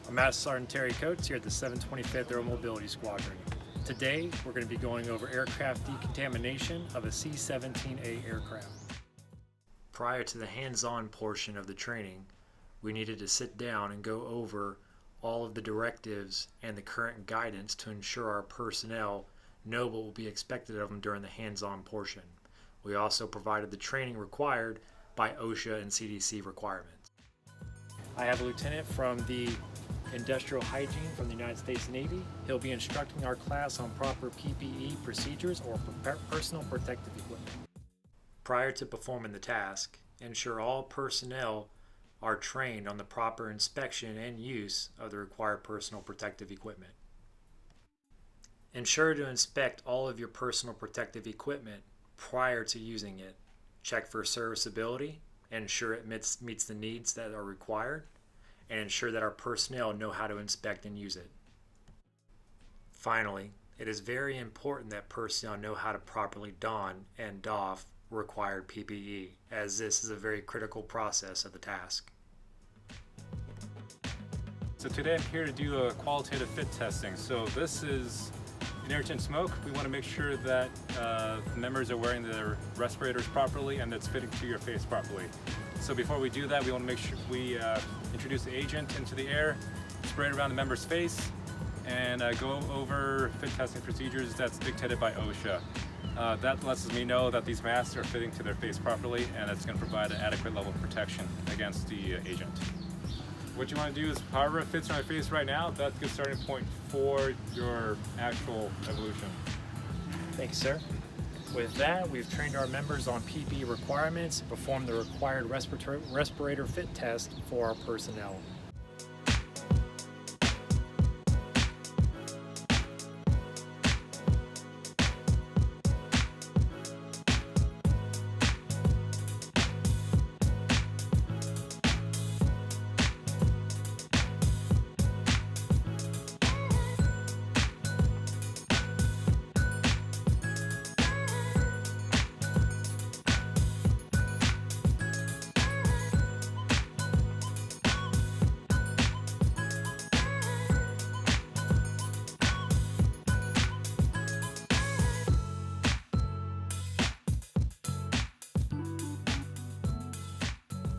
I'm Master Sergeant Terry Coates here at the 725th Air Mobility Squadron. Today, we're going to be going over aircraft decontamination of a C-17A aircraft. Prior to the hands-on portion of the training, we needed to sit down and go over all of the directives and the current guidance to ensure our personnel know what will be expected of them during the hands-on portion. We also provided the training required by OSHA and CDC requirements. I have a lieutenant from the Industrial Hygiene from the United States Navy. He'll be instructing our class on proper PPE procedures or personal protective equipment. Prior to performing the task, ensure all personnel are trained on the proper inspection and use of the required personal protective equipment. Ensure to inspect all of your personal protective equipment prior to using it. Check for serviceability, ensure it meets the needs that are required, and ensure that our personnel know how to inspect and use it. Finally, it is very important that personnel know how to properly don and doff required PPE, as this is a very critical process of the task. So today I'm here to do a qualitative fit testing. So this is an irritant smoke. We want to make sure that the members are wearing their respirators properly and that's fitting to your face properly. So before we do that, we want to make sure we introduce the agent into the air, spray it around the member's face, and go over fit testing procedures that's dictated by OSHA. That lets me know that these masks are fitting to their face properly, and it's going to provide an adequate level of protection against the agent. What you want to do is, however it fits on your face right now, that's a good starting point for your actual evolution. Thank you, sir. With that, we've trained our members on PPE requirements and performed the required respirator fit test for our personnel.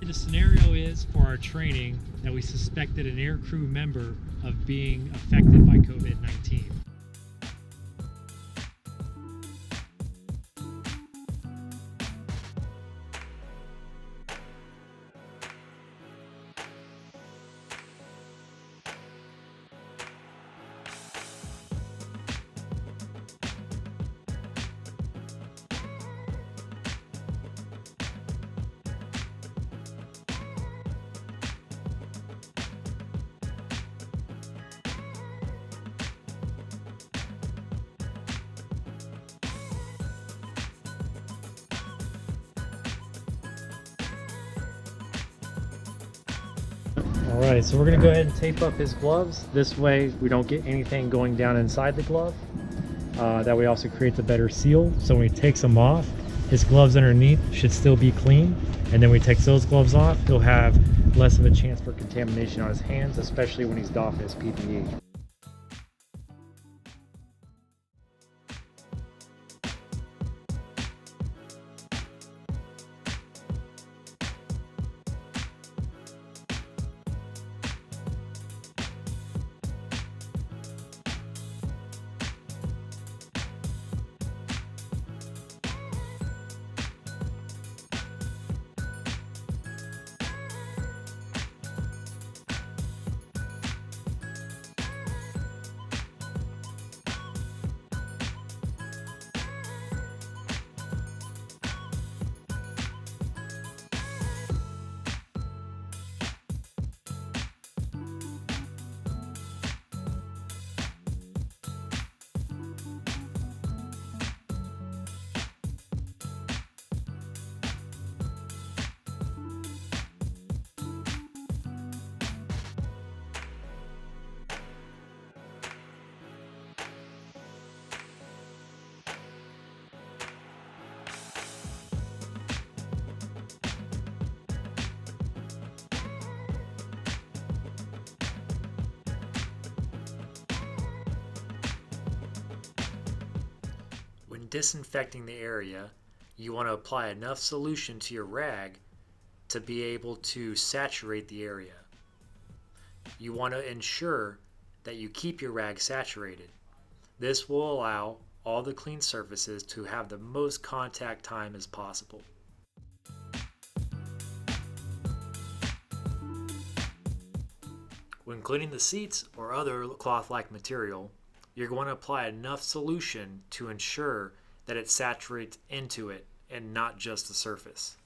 The scenario is for our training that we suspected an aircrew member of being affected by COVID-19. Alright, so we're going to go ahead and tape up his gloves. This way we don't get anything going down inside the glove. That way also creates a better seal. So when he takes them off, his gloves underneath should still be clean. And then when he takes those gloves off, he'll have less of a chance for contamination on his hands, especially when he's doffing his PPE. disinfecting the area, you want to apply enough solution to your rag to be able to saturate the area. You want to ensure that you keep your rag saturated. This will allow all the clean surfaces to have the most contact time as possible. When cleaning the seats or other cloth-like material, you're going to apply enough solution to ensure that it saturates into it and not just the surface.